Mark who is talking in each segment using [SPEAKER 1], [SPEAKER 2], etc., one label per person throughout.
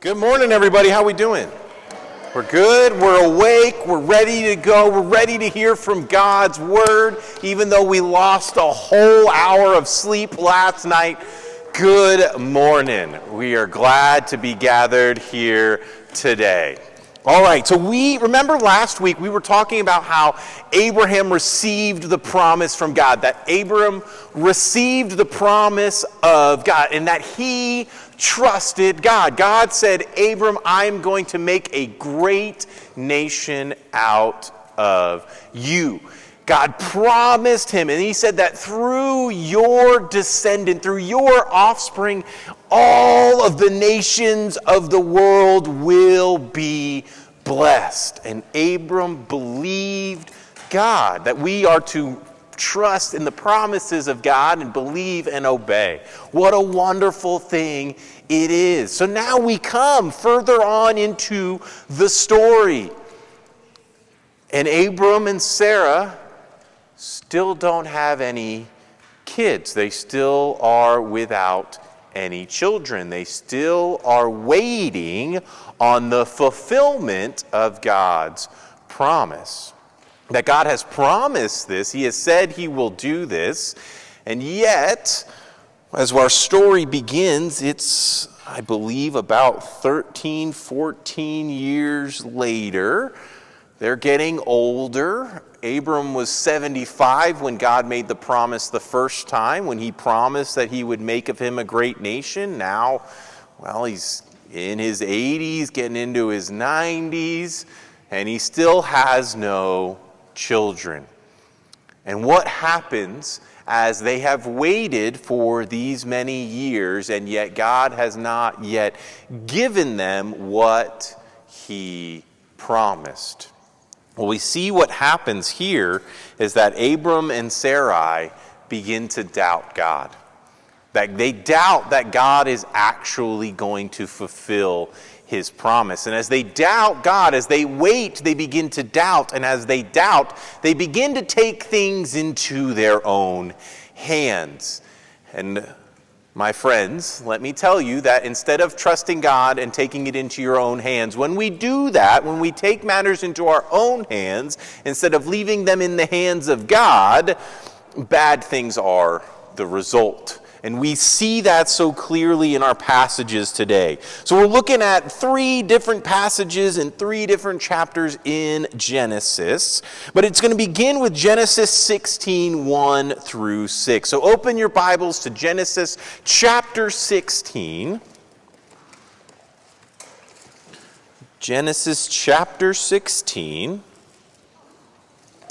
[SPEAKER 1] Good morning, everybody. How we doing? We're good. We're awake. We're ready to go. We're ready to hear from God's word, even though we lost a whole hour of sleep last night. Good morning. We are glad to be gathered here today. All right, so remember last week we were talking about how Abraham received the promise from God, that Abram received the promise of God, and that he trusted God. God said, Abram, I'm going to make a great nation out of you. God promised him, and he said that through your descendant, through your offspring, all of the nations of the world will be blessed. And Abram believed God, that we are to trust in the promises of God and believe and obey. What a wonderful thing it is. So now we come further on into the story. And Abram and Sarah still don't have any kids. They still are without any children. They still are waiting on the fulfillment of God's promise. That God has promised this. He has said he will do this. And yet, as our story begins, it's, I believe, about 13, 14 years later. They're getting older. Abram was 75 when God made the promise the first time, when he promised that he would make of him a great nation. Now, well, he's in his 80s, getting into his 90s, and he still has no children. And what happens as they have waited for these many years, and yet God has not yet given them what he promised? Well, we see what happens here is that Abram and Sarai begin to doubt God. That they doubt that God is actually going to fulfill his promise. And as they doubt God, as they wait, they begin to doubt. And as they doubt, they begin to take things into their own hands. And my friends, let me tell you that instead of trusting God and taking it into your own hands, when we do that, when we take matters into our own hands, instead of leaving them in the hands of God, bad things are the result. And we see that so clearly in our passages today. So we're looking at 3 different passages in 3 different chapters in Genesis. But it's going to begin with Genesis 16, 1 through 6. So open your Bibles to Genesis chapter 16. Genesis chapter 16.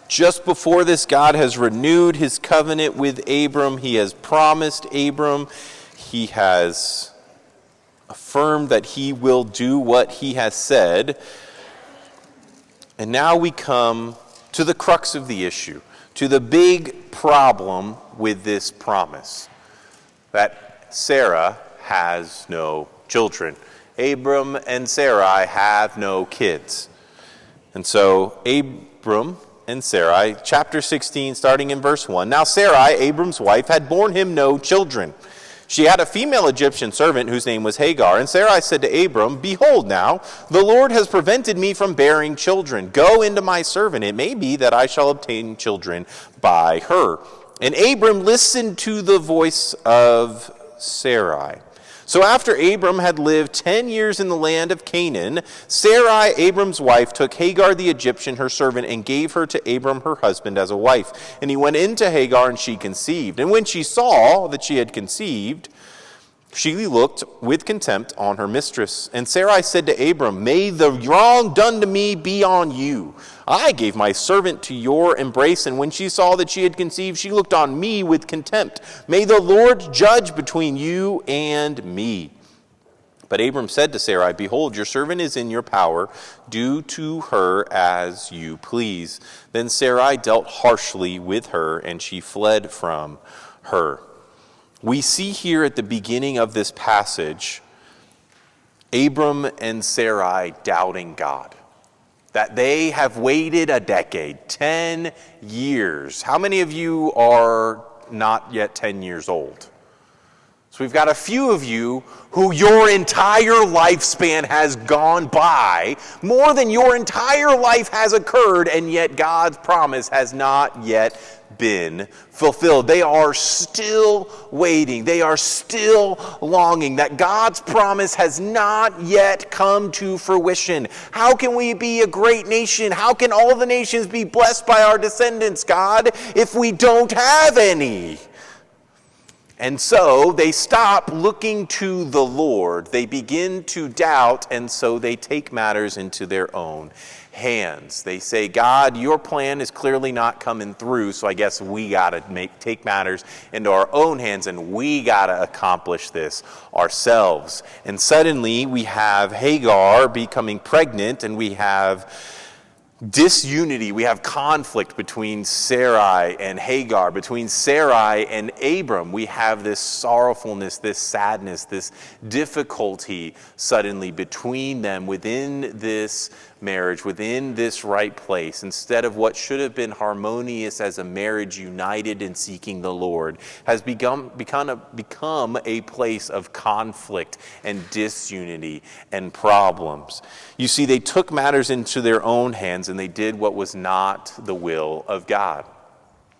[SPEAKER 1] Just before this, God has renewed his covenant with Abram. He has promised Abram. He has affirmed that he will do what he has said. And now we come to the crux of the issue, to the big problem with this promise, that Sarah has no children. Abram and Sarai have no kids. And so Abram and Sarai, chapter 16, starting in verse 1. Now Sarai, Abram's wife, had borne him no children. She had a female Egyptian servant whose name was Hagar. And Sarai said to Abram, Behold now, the Lord has prevented me from bearing children. Go into my servant. It may be that I shall obtain children by her. And Abram listened to the voice of Sarai. So after Abram had lived 10 years in the land of Canaan, Sarai, Abram's wife, took Hagar the Egyptian, her servant, and gave her to Abram, her husband, as a wife. And he went into Hagar, and she conceived. And when she saw that she had conceived, she looked with contempt on her mistress. And Sarai said to Abram, May the wrong done to me be on you. I gave my servant to your embrace, and when she saw that she had conceived, she looked on me with contempt. May the Lord judge between you and me. But Abram said to Sarai, Behold, your servant is in your power. Do to her as you please. Then Sarai dealt harshly with her, and she fled from her. We see here at the beginning of this passage, Abram and Sarai doubting God. That they have waited a decade, 10 years. How many of you are not yet 10 years old? So we've got a few of you who your entire lifespan has gone by, more than your entire life has occurred, and yet God's promise has not yet been fulfilled. They are still waiting. They are still longing that God's promise has not yet come to fruition. How can we be a great nation? How can all the nations be blessed by our descendants, God, if we don't have any? And so they stop looking to the Lord. They begin to doubt, and so they take matters into their own hands. They say, God, your plan is clearly not coming through, so I guess we got to take matters into our own hands, and we got to accomplish this ourselves. And suddenly we have Hagar becoming pregnant, and we have disunity, we have conflict between Sarai and Hagar, between Sarai and Abram. We have this sorrowfulness, this sadness, this difficulty suddenly between them within this marriage, within this right place. Instead of what should have been harmonious as a marriage united in seeking the Lord, has become a place of conflict and disunity and problems. You see, they took matters into their own hands and they did what was not the will of God.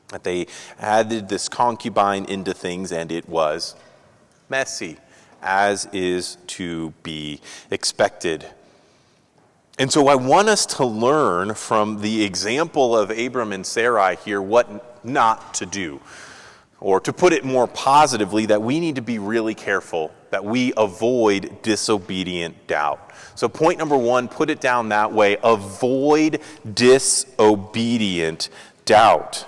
[SPEAKER 1] That they added this concubine into things, and it was messy, as is to be expected. And so I want us to learn from the example of Abram and Sarai here what not to do. Or to put it more positively, that we need to be really careful that we avoid disobedient doubt. So point number one, put it down that way: avoid disobedient doubt.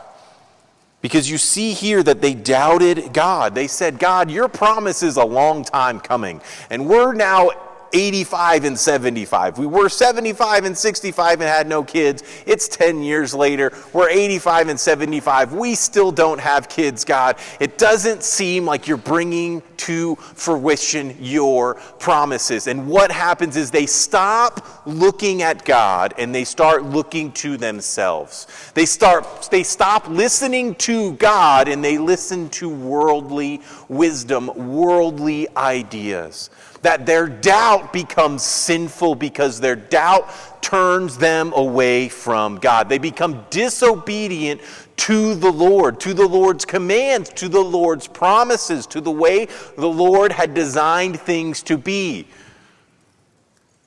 [SPEAKER 1] Because you see here that they doubted God. They said, God, your promise is a long time coming, and we're now 85 and 75. We were 75 and 65 and had no kids. It's 10 years later. We're 85 and 75. We still don't have kids, God. It doesn't seem like you're bringing to fruition your promises. And what happens is they stop looking at God and they start looking to themselves. They stop listening to God and they listen to worldly wisdom, worldly ideas. That their doubt becomes sinful because their doubt turns them away from God. They become disobedient to the Lord, to the Lord's commands, to the Lord's promises, to the way the Lord had designed things to be.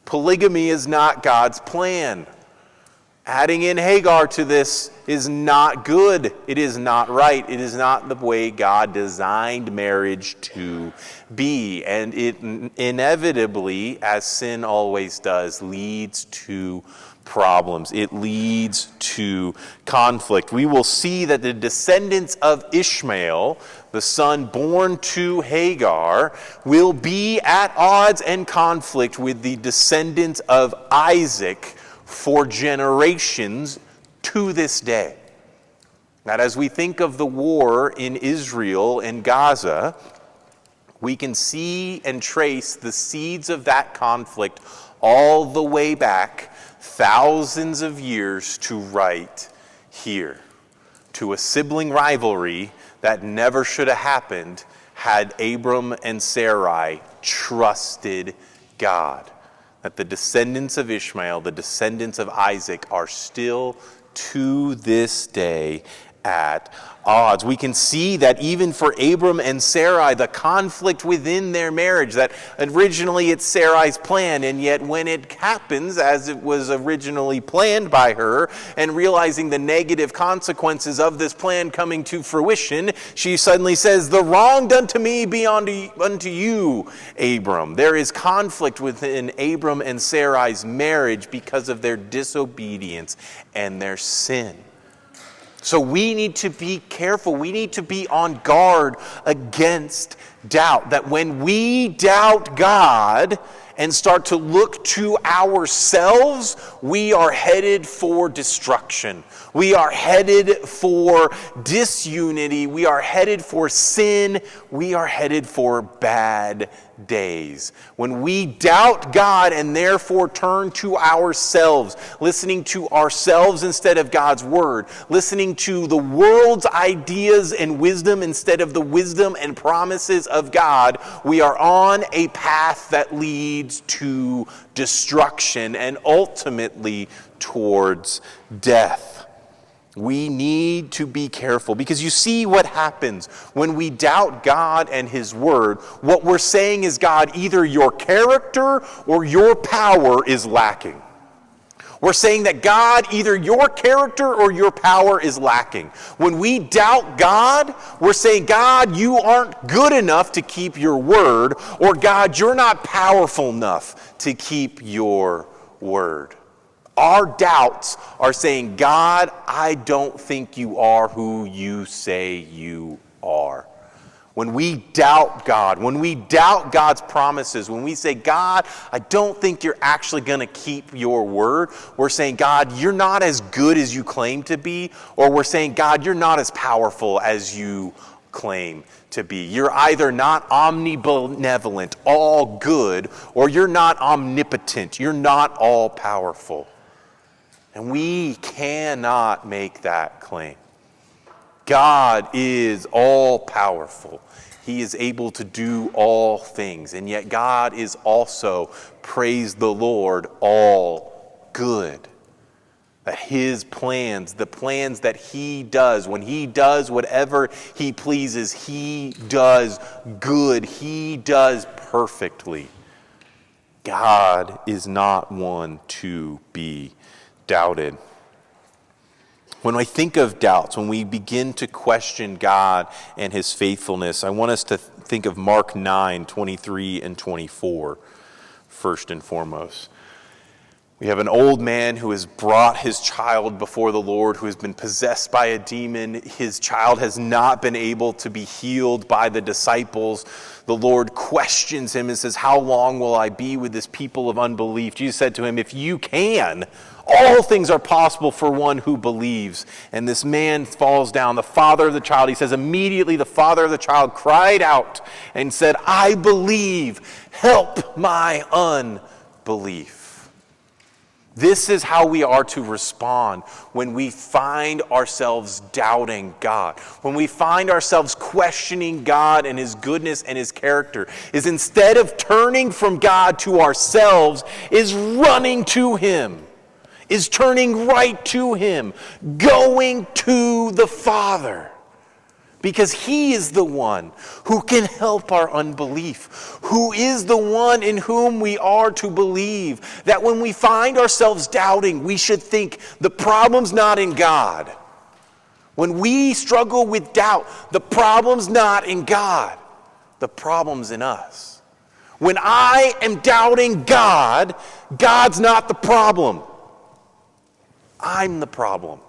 [SPEAKER 1] Polygamy is not God's plan. Adding in Hagar to this is not good. It is not right. It is not the way God designed marriage to be. And it inevitably, as sin always does, leads to problems. It leads to conflict. We will see that the descendants of Ishmael, the son born to Hagar, will be at odds and conflict with the descendants of Isaac for generations to this day. Now, as we think of the war in Israel and Gaza, we can see and trace the seeds of that conflict all the way back thousands of years to right here, to a sibling rivalry that never should have happened had Abram and Sarai trusted God. That the descendants of Ishmael, the descendants of Isaac, are still to this day at odds. We can see that even for Abram and Sarai, the conflict within their marriage, that originally it's Sarai's plan, and yet when it happens as it was originally planned by her, and realizing the negative consequences of this plan coming to fruition, she suddenly says, the wrong done to me be unto you, Abram. There is conflict within Abram and Sarai's marriage because of their disobedience and their sin. So we need to be careful. We need to be on guard against doubt. That when we doubt God and start to look to ourselves, we are headed for destruction. We are headed for disunity. We are headed for sin. We are headed for bad days. When we doubt God and therefore turn to ourselves, listening to ourselves instead of God's word, listening to the world's ideas and wisdom instead of the wisdom and promises of God, we are on a path that leads to destruction and ultimately towards death. We need to be careful because you see what happens when we doubt God and His Word. What we're saying is, God, either your character or your power is lacking. We're saying that, God, either your character or your power is lacking. When we doubt God, we're saying, God, you aren't good enough to keep your word, or God, you're not powerful enough to keep your word. Our doubts are saying, God, I don't think you are who you say you are. When we doubt God, when we doubt God's promises, when we say, God, I don't think you're actually going to keep your word, we're saying, God, you're not as good as you claim to be, or we're saying, God, you're not as powerful as you claim to be. You're either not omnibenevolent, all good, or you're not omnipotent, you're not all powerful. And we cannot make that claim. God is all powerful. He is able to do all things. And yet God is also, praise the Lord, all good. That His plans, the plans that He does, when He does whatever He pleases, He does good. He does perfectly. God is not one to be doubted. When I think of doubts, when we begin to question God and His faithfulness, I want us to think of Mark 9:23 and 24, first and foremost. We have an old man who has brought his child before the Lord, who has been possessed by a demon. His child has not been able to be healed by the disciples. The Lord questions him and says, how long will I be with this people of unbelief? Jesus said to him, if you can, all things are possible for one who believes. And this man falls down. The father of the child, he says, immediately the father of the child cried out and said, I believe, help my unbelief. This is how we are to respond when we find ourselves doubting God. When we find ourselves questioning God and His goodness and His character, is instead of turning from God to ourselves, is running to Him, is turning right to Him, going to the Father. Because He is the one who can help our unbelief, who is the one in whom we are to believe. That when we find ourselves doubting, we should think the problem's not in God. When we struggle with doubt, the problem's not in God. The problem's in us. When I am doubting God, God's not the problem. I'm the problem.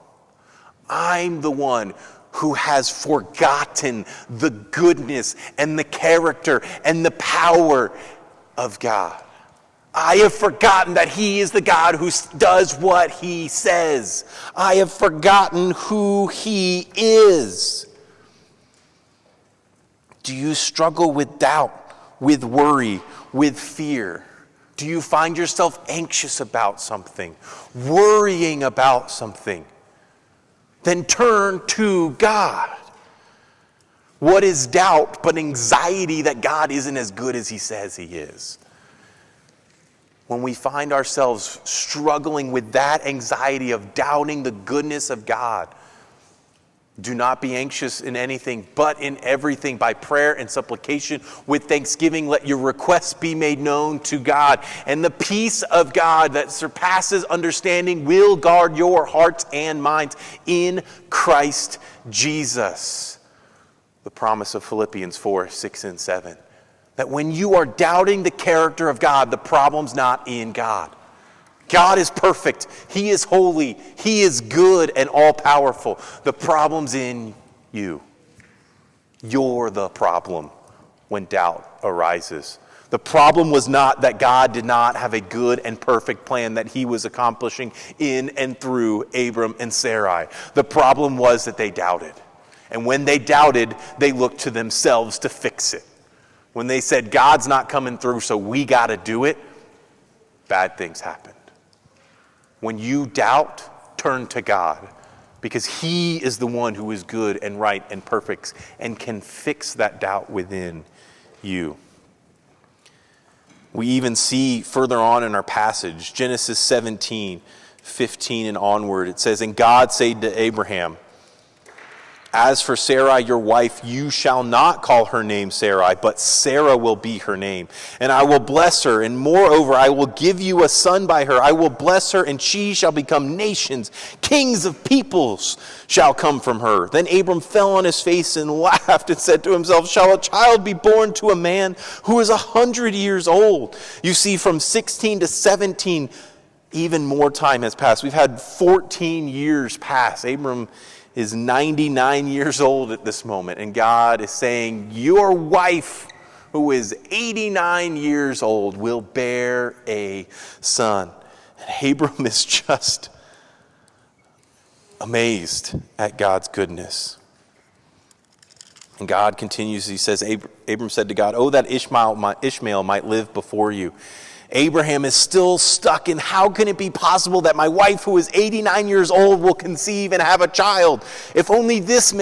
[SPEAKER 1] I'm the one who has forgotten the goodness and the character and the power of God. I have forgotten that He is the God who does what He says. I have forgotten who He is. Do you struggle with doubt, with worry, with fear? Do you find yourself anxious about something, worrying about something? Then turn to God. What is doubt but anxiety that God isn't as good as He says He is? When we find ourselves struggling with that anxiety of doubting the goodness of God, do not be anxious in anything, but in everything by prayer and supplication with thanksgiving let your requests be made known to God. And the peace of God that surpasses understanding will guard your hearts and minds in Christ Jesus. The promise of Philippians 4:6 and 7. That when you are doubting the character of God, the problem's not in God. God is perfect. He is holy. He is good and all-powerful. The problem's in you. You're the problem when doubt arises. The problem was not that God did not have a good and perfect plan that He was accomplishing in and through Abram and Sarai. The problem was that they doubted. And when they doubted, they looked to themselves to fix it. when they said, God's not coming through, so we got to do it, bad things happened. When you doubt, turn to God, because he is the one who is good and right and perfect and can fix that doubt within you. We even see further on in our passage, Genesis 17:15 and onward, it says, and God said to Abraham, as for Sarai, your wife, you shall not call her name Sarai, but Sarah will be her name. And I will bless her, and moreover, I will give you a son by her. I will bless her, and she shall become nations. Kings of peoples shall come from her. Then Abram fell on his face and laughed and said to himself, shall a child be born to a man who is 100 years old? You see, from 16 to 17, even more time has passed. We've had 14 years pass. Abram is 99 years old at this moment, and God is saying, your wife, who is 89 years old, will bear a son. And Abram is just amazed at God's goodness. And God continues, he says, Abram said to God, oh, that Ishmael might live before you. Abraham is still stuck in how can it be possible that my wife, who is 89 years old, will conceive and have a child? If only this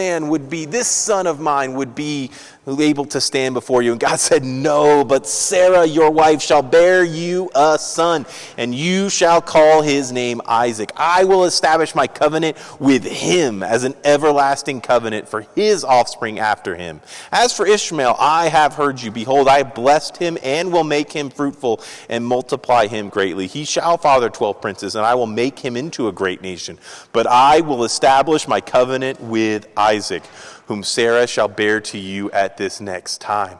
[SPEAKER 1] son of mine would be able to stand before you. And God said, no, but Sarah, your wife, shall bear you a son, and you shall call his name Isaac. I will establish my covenant with him as an everlasting covenant for his offspring after him. As for Ishmael, I have heard you. Behold, I have blessed him and will make him fruitful and multiply him greatly. He shall father 12 princes, and I will make him into a great nation. But I will establish my covenant with Isaac, whom Sarah shall bear to you at this next time.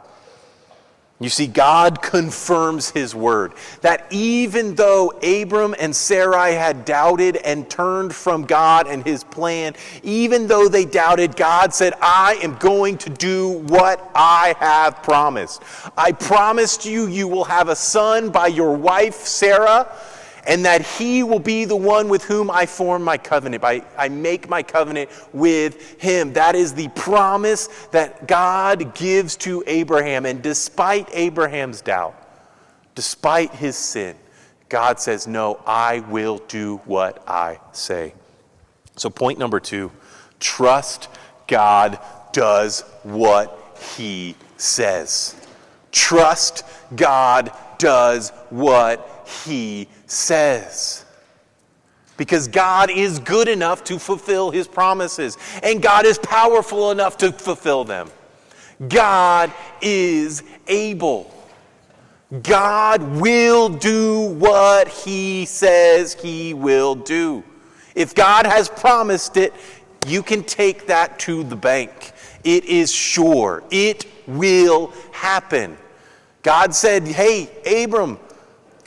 [SPEAKER 1] You see, God confirms his word, that even though Abram and Sarai had doubted and turned from God and his plan, even though they doubted, God said, I am going to do what I have promised. I promised you, you will have a son by your wife, Sarah, and that he will be the one with whom I form my covenant. I make my covenant with him. That is the promise that God gives to Abraham. And despite Abraham's doubt, despite his sin, God says, no, I will do what I say. So point number 2, trust God does what he says. Trust God does what he says. Because God is good enough to fulfill his promises, and God is powerful enough to fulfill them. God is able. God will do what he says he will do. If God has promised it, you can take that to the bank. It is sure. It will happen. God said, hey, Abram,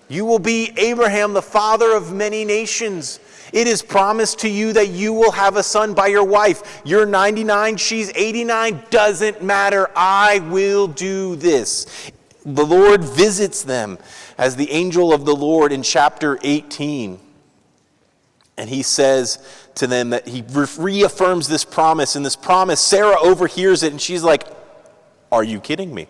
[SPEAKER 1] you will be Abraham, the father of many nations. It is promised to you that you will have a son by your wife. You're 99, she's 89. Doesn't matter. I will do this. The Lord visits them as the angel of the Lord in chapter 18. And he says to them that he reaffirms this promise. And this promise, Sarah overhears it and she's like, are you kidding me?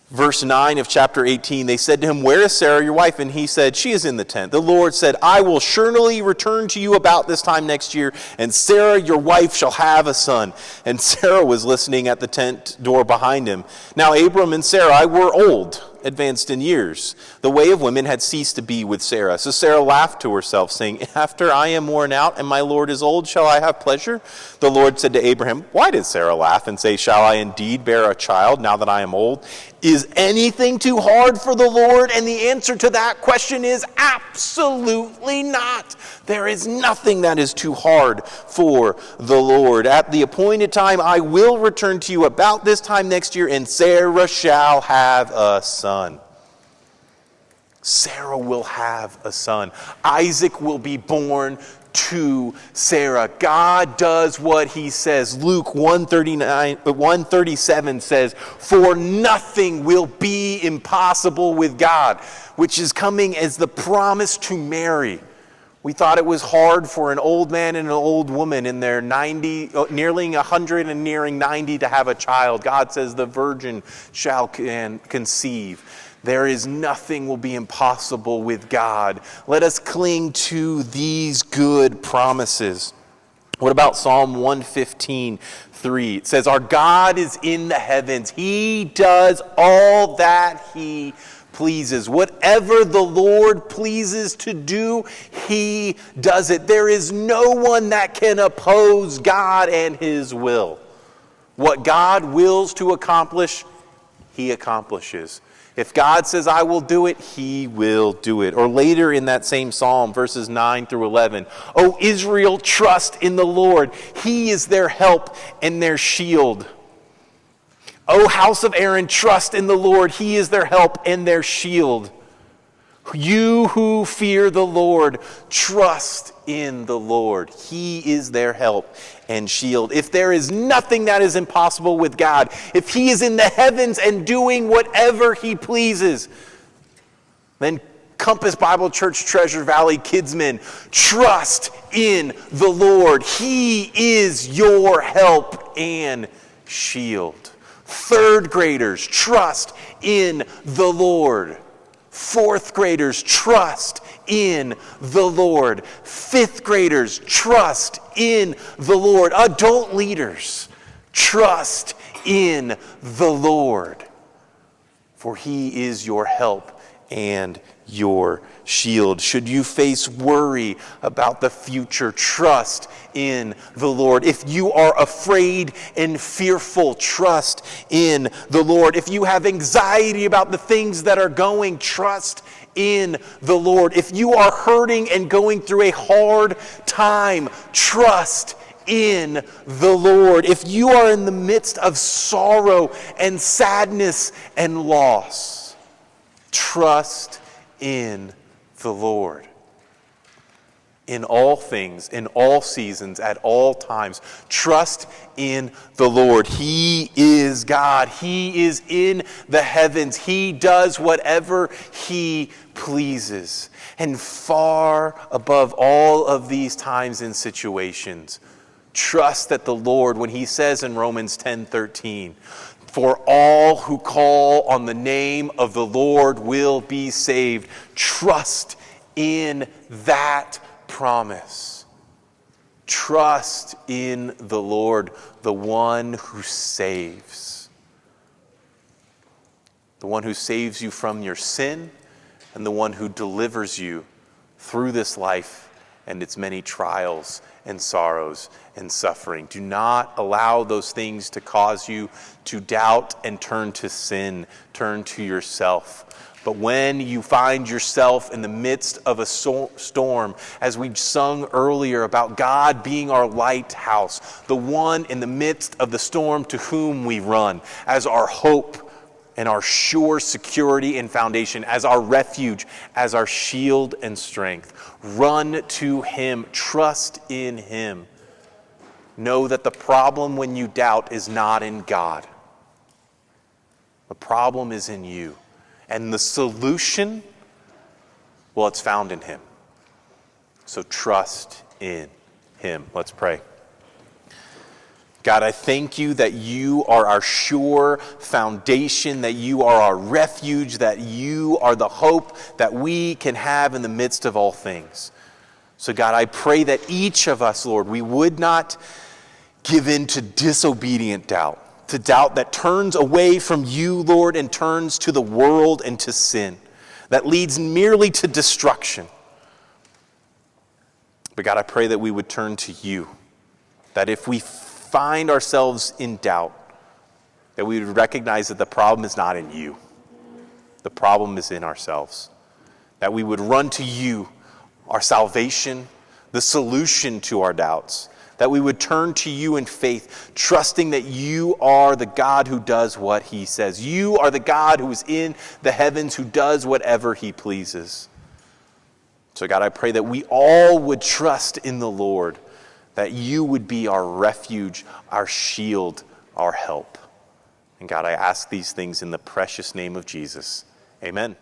[SPEAKER 1] Verse 9 of chapter 18, they said to him, where is Sarah, your wife? And he said, she is in the tent. The Lord said, I will surely return to you about this time next year, and Sarah, your wife, shall have a son. And Sarah was listening at the tent door behind him. Now Abram and Sarai were old, advanced in years. The way of women had ceased to be with Sarah. So Sarah laughed to herself, saying, after I am worn out and my Lord is old, shall I have pleasure? The Lord said to Abraham, why did Sarah laugh and say, shall I indeed bear a child now that I am old? Is anything too hard for the Lord? And the answer to that question is absolutely not. There is nothing that is too hard for the Lord. At the appointed time, I will return to you about this time next year, and Sarah shall have a son. Sarah will have a son. Isaac will be born to Sarah. God does what he says. Luke 137 says, for nothing will be impossible with God, which is coming as the promise to Mary We thought it was hard for an old man and an old woman in their nearly 100 and nearing 90 to have a child. God says the virgin shall conceive. There is nothing will be impossible with God. Let us cling to these good promises. What about Psalm 115:3? It says, our God is in the heavens. He does all that he pleases. Whatever the Lord pleases to do, he does it. There is no one that can oppose God and his will. What God wills to accomplish, he accomplishes. If God says, I will do it, he will do it. Or later in that same psalm, verses 9 through 11, O Israel, trust in the Lord. He is their help and their shield. O house of Aaron, trust in the Lord. He is their help and their shield. You who fear the Lord, trust in the Lord. He is their help and shield. If there is nothing that is impossible with God, if he is in the heavens and doing whatever he pleases, then Compass Bible Church Treasure Valley Kidsmen, trust in the Lord. He is your help and shield. Third graders, trust in the Lord. Fourth graders, trust in the Lord. Fifth graders, trust in the Lord. Adult leaders, trust in the Lord. For he is your help and your shield. Should you face worry about the future, trust in the Lord. If you are afraid and fearful, trust in the Lord. If you have anxiety about the things that are going, trust in the Lord. If you are hurting and going through a hard time, trust in the Lord. If you are in the midst of sorrow and sadness and loss, trust in the Lord. In all things, in all seasons, at all times, trust in the Lord. He is God. He is in the heavens. He does whatever he pleases. And far above all of these times and situations, trust that the Lord, when he says in Romans 10:13, for all who call on the name of the Lord will be saved. Trust in that promise. Trust in the Lord, the one who saves. The one who saves you from your sin and the one who delivers you through this life and its many trials and sorrows and suffering. Do not allow those things to cause you to doubt and turn to sin, turn to yourself. But when you find yourself in the midst of a storm, as we sung earlier about God being our lighthouse, the one in the midst of the storm to whom we run, as our hope and our sure security and foundation, as our refuge, as our shield and strength, run to him, trust in him. Know that the problem when you doubt is not in God. The problem is in you. And the solution, well, it's found in him. So trust in him. Let's pray. God, I thank you that you are our sure foundation, that you are our refuge, that you are the hope that we can have in the midst of all things. So God, I pray that each of us, Lord, we would not give in to disobedient doubt, to doubt that turns away from you, Lord, and turns to the world and to sin, that leads merely to destruction. But God, I pray that we would turn to you, that if we find ourselves in doubt, that we would recognize that the problem is not in you. The problem is in ourselves. That we would run to you, our salvation, the solution to our doubts. That we would turn to you in faith, trusting that you are the God who does what he says. You are the God who is in the heavens, who does whatever he pleases. So God, I pray that we all would trust in the Lord, that you would be our refuge, our shield, our help. And God, I ask these things in the precious name of Jesus. Amen.